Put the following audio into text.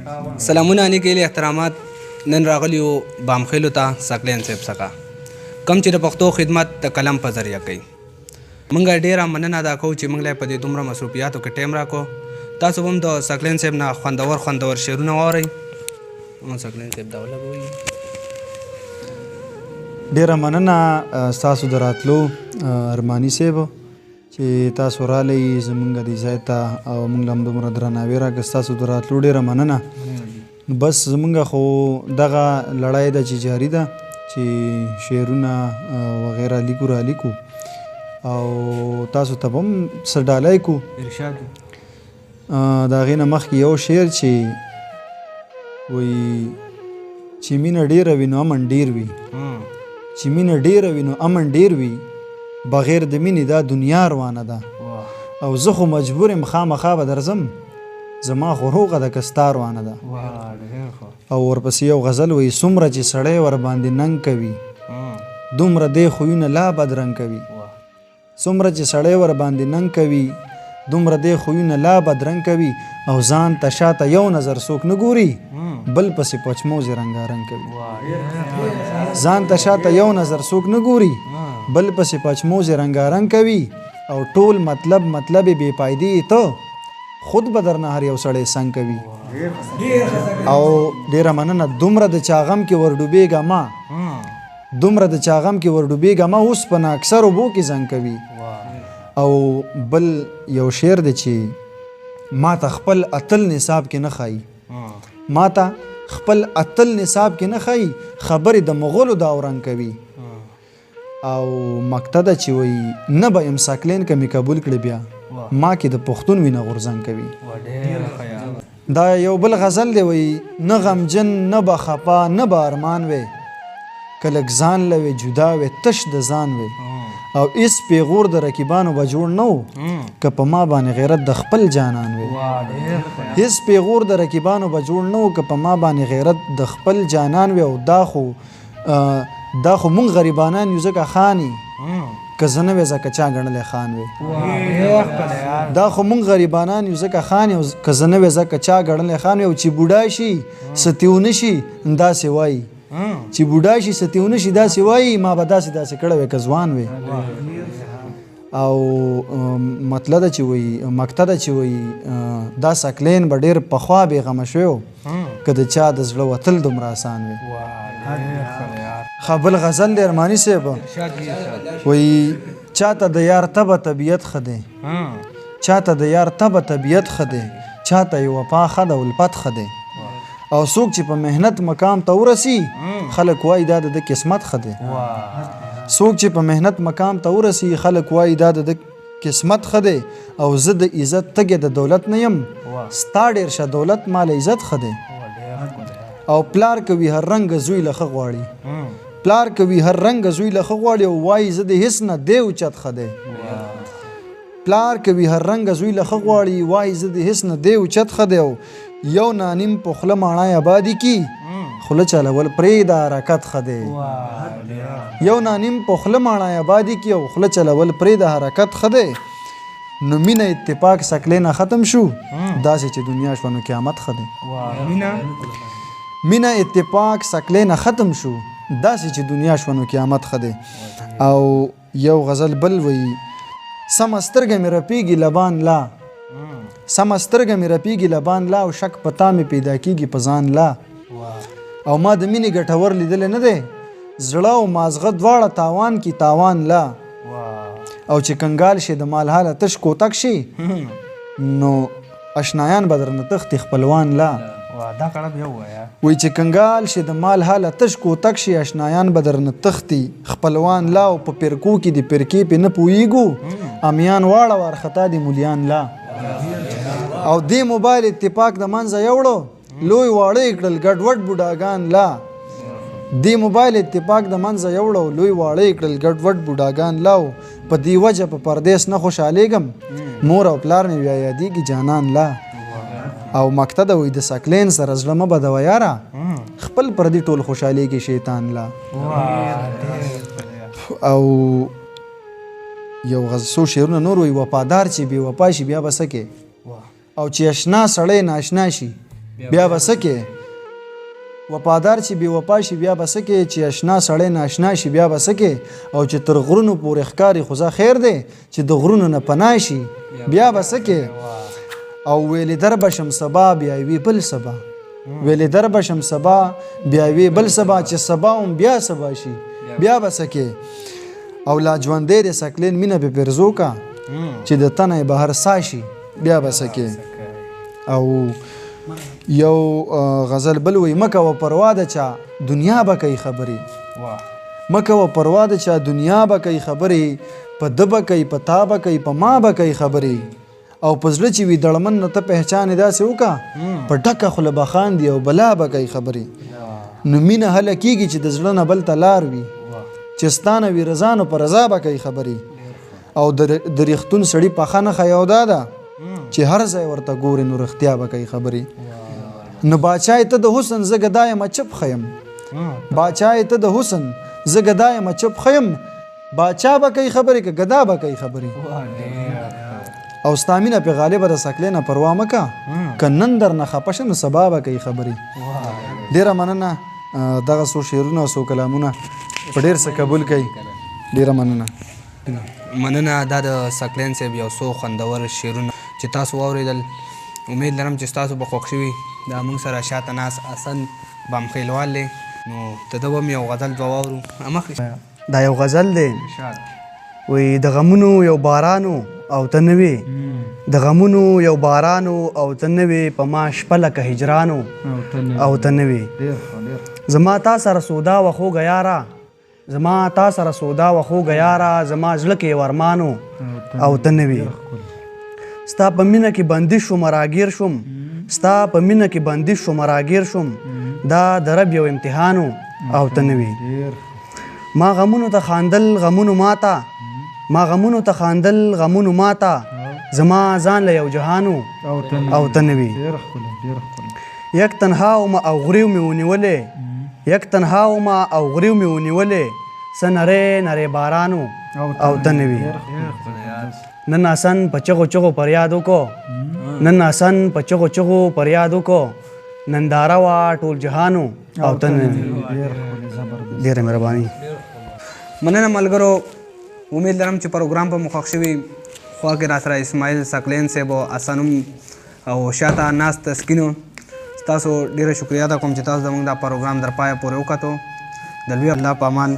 سلامونه نیکې احترامات نن راغلیو بامخیلو ته سکلین صاحب څخه کم چې د پښتو خدمت د قلم په ذریعه کوي. موږ ډېره مننه ادا کوو چې موږ له په دې دومره مصروفیاتو کې ټایم راکو. تاسو هم د سکلین صاحب نه خوندور شعرونه واورئ. سکلین صاحب دا ولګوئ. ډېره مننه ستاسو د راتلو ارماني صاحب چې تاسو رالی زمونږ دې ځای ته او موږ له هم دومره درناوی راکړه. ستاسو د راتلو ډېره مننه. بس زمونږ خو دغه لړۍ ده چې جاري ده چې شعرونه وغیره لیکو را لیکو او تاسو ته به هم څه ډالۍ کو ارشاد د هغې نه مخکې یو شعر چې وایي چې مینه ډېره وي نو امن ډېر وي چې مینه ډېره وي نو امن ډېر وي بغیر د مینې دا دنیا روانه ده او زه خو مجبور یم خامخا به درځم زما خو روغه ده که ستا روانه ده. او ورپسې یو غزل وایي څومره چې سړی ورباندې ننګ کوي دومره دی خویونه لا بدرنګ کوي. څومره چې سړی ورباندې ننګ کوي دومره دی خویونه لا بدرنګ کوي او ځان ته شاته یو نظر څوک نه ګوري بل پسې پچموزې رنګارنګ کوي. ځان ته شاته یو نظر څوک نه ګوري بل پسې پچموزې رنګارنګ کوي او ټول مطلب بې فایدې ته خود به درنه هر یو سړی څنګ کوي. او ډېره مننه. دومره د چاغم کې ورډوبېږه ما دومره د چاغم کې ورډوبېږه ما اوس په ناکسر اوبو کې زنګ کوي. او بل یو شعر دی چې ما ته خپل اتل نصاب کې نه ښایي ما ته خپل اتل نصاب کې نه ښایي خبرې د مغولو داورنګ کوي. او مقطع ده چې وایي نه به یم ساکلین که مې قبول کړي بیا ما کې د پښتون وینه غورځنګ کوي. دا یو بل غزل دی وایي نه غمجن نه به خفا نه به ارمان وی که لږ ځان له وې جدا وې تش د ځان وې او ایس پیغور د رقیبانو به جوړ نه و که په ما باندې غیرت د خپل جانان وې. هیڅ پیغور د رقیبانو به جوړ نه و که په ما باندې غیرت د خپل جانان وې. او دا خو مونږ غریبانان یو ځکه خاني که زه نه وې ځکه چا ګڼلی خان وې. دا خو مونږ غریبانان یو ځکه خاني که زه نه وې ځکه چا ګڼلی خان وې. او چې بوډا شي ستیونه شي داسې وایي چې بوډا شي ستیونه شي داسې وایي ما به داسې کړی وی که ځوان وی. او مطلب ده چې وایي مقطع ده چې وایي دا سکلین به ډېر پخوا بېغمه شوی و که د چا د زړه وتل دومره اسان وي. بل غزل دی ارماني صاحب وایي چاته د یار تبه طبیعت ښه دی چاته د یار تبه طبیعت ښه دی چاته یې وفا ښه ده الفت ښه دی او څوک چې په مهنت مقام ته ورسي خلک وایي دا د قسمت ښه دی. څوک چې په مهنت مقام ته ورسي خلک وایي دا د قسمت ښه دی او زه د عزت تږی د دولت نه یم ستا ډېر شه دولت مال عزت ښه دی. او پلار کوي هر رنګ زوی له ښه غواړي پلار کوي هر رنګ زوی له ښه غواړي او وایي زه د هېڅ نه دی اوچت ښه دی. پلار کوي هر رنګ زوی له ښه غواړي وایي زه د هېڅ نه دی اوچت ښه دی. او یو نانیم په خوله ماڼی آبادي کی خوله چلول پرېږده حرکت ښه دی. یو نانیم په خوله ماڼی آبادي کی او خوله چلول پرېږده حرکت ښه دی. نو مینه اتفاق سکلینه ختم شو داسې چې دنیا شوه نو قیامت ښه دی. مینه اتفاق سکلینه ختم شو داسې چې دنیا شوه نو قیامت ښه دی. او یو غزل بل وایي سمه سترګه مې رپېږي لبان لا سمه سترګه مې رپېږي لبان لا او شک په تا مې پیدا کېږي په ځان لا. او ما د مینې ګټور لیدلی نه دی زړه او مازغه دواړه تاوان کی تاوان لا. او چې کنګال شي د مال حاله تش کوتک شي نو اشنایان به درنه تښتي خپلوان لا. وایي چې کنګال شي د مال حاله تش کوتک شي اشنایان به درنه تښتي خپلوان لا. او په پرکو کې د پرکې پې نه پوهېږو امیان واړه وارخطا دي مولیان لا. او دې موبایل اتفاق د منځه یوړو لوی واړه یې کړل ګډوډ بوډاګان لا. دې موبایل اتفاق د منځه یوړو لوی واړه یې کړل ګډوډ بوډاګان لا. او په دې وجه په پردیس نه خوشحالېږم مور او پلار مې بیا یادېږي جانان لا. او مقطع ده وایي د سکلین سره زړه مه بدوه یاره خپل پردي ټول خوشحالېږي شیطان لا. او یو څو شعرونه نور وایي وفادار چې بې وفا شي بیا به څه کې او چې اشنا سړی ناشنا شي بیا به څه کې وفادار چې بې وفا شي بیا به څه کې چې اشنا سړی ناشنا شي بیا به څه کې او چې تر غرونو پورې ښکاري خو ځه خیر دی چې د غرونو نه پناه شي بیا به څه کې او ویلې در بشم سبا بیا وی بل سبا ویلې در بشم سبا بیا وی بل سبا چې سبا هم بیا سبا شي بیا به څه کې او لا ژوندی د سکلین مینه په پرزو کا چې د تنه بهر سا شي بیا به څه کې او یو غزل بل وی مکه و پروا د چا دنیا به کوي خبرې مکه و پروا د چا دنیا به کوي خبرې په ده به کوي په تا به کوي په ما به کوي خبرې او په زړه چې وي دړمن نه ته پهچانې داسې وکړه په ډکه خوله به خاندي او بلا به کوي خبرې نو مینه هله کېږي چې د زړه نه بل ته لار وي چې ستا نه وي رضا نو په رضا به کوي خبرې او د ریښتون سړي پخه نښه یو دا ده چې هر ځای ورته ګورې نو رښتیا به کوي خبرې نو باچای ته د حسن زه ګدا یم چپ خیم باچای ته د حسن زه ګدا یم چپ خیم باچا به کوي خبرې که ګدا به کوي خبرې او ستا مینه پې غالبه د سکلې نه پروا مه که که نن در نه خفه شه نو سبا به کوي خبرې ډېره مننه دغه څو شعرونه او څو کلامونه په ډېر څه قبول کوي ډېره مننه دا د سکلین صاحب یو څو خوندور شعرونه چې تاسو واورېدل امید لرم چې ستاسو به خوښ شوي دا موږ سره شاته ناست حسن بامخیلوال دی نو د ده به هم یو غزل دوه واورو دا یو غزل دی وی د غمونو یو بارانو او ته نه وې د غمونو یو بارانو او ته نه وې په ما شپه لکه هجرانو او ته نه وې زما تا سره سودا و خوږه یاره زما تا سره سودا و خوږه یاره زما زړه کې یو ارمانو او ته نه وې ستا په مینه کې بندي شوم راګیر شوم ستا په مینه کې بندي شوم راګیر شوم دا د رب یو امتحانو او ته نه وې ما غمونو ته خاندل غمونو ماته ما غمونو ته خاندل غمونو ماته زما ځان له یو جهانو او ته نه وې یک تنها وم او غریو مې ونیولې یک تنها وم او غریو مې ونیولې څه نری نری بارانو او ته نه وې نن آسن په چغو چغو فریاد وکړو نن آسن په چغو چغو فریاد وکړو ننداره وه ټول جهانو او ته نه وې ډېره مهرباني مننه ملګرو امید لرم چې پروګرام به مو خوښ شوي خوا کې را سره اسماعیل سکلین صاحب او حسن او شاته ناست تسکینو ستاسو ډېره شکریه ادا کوم چې تاسو زموږ دا پروګرام در پایه پورې وکتو د لوی الله په امان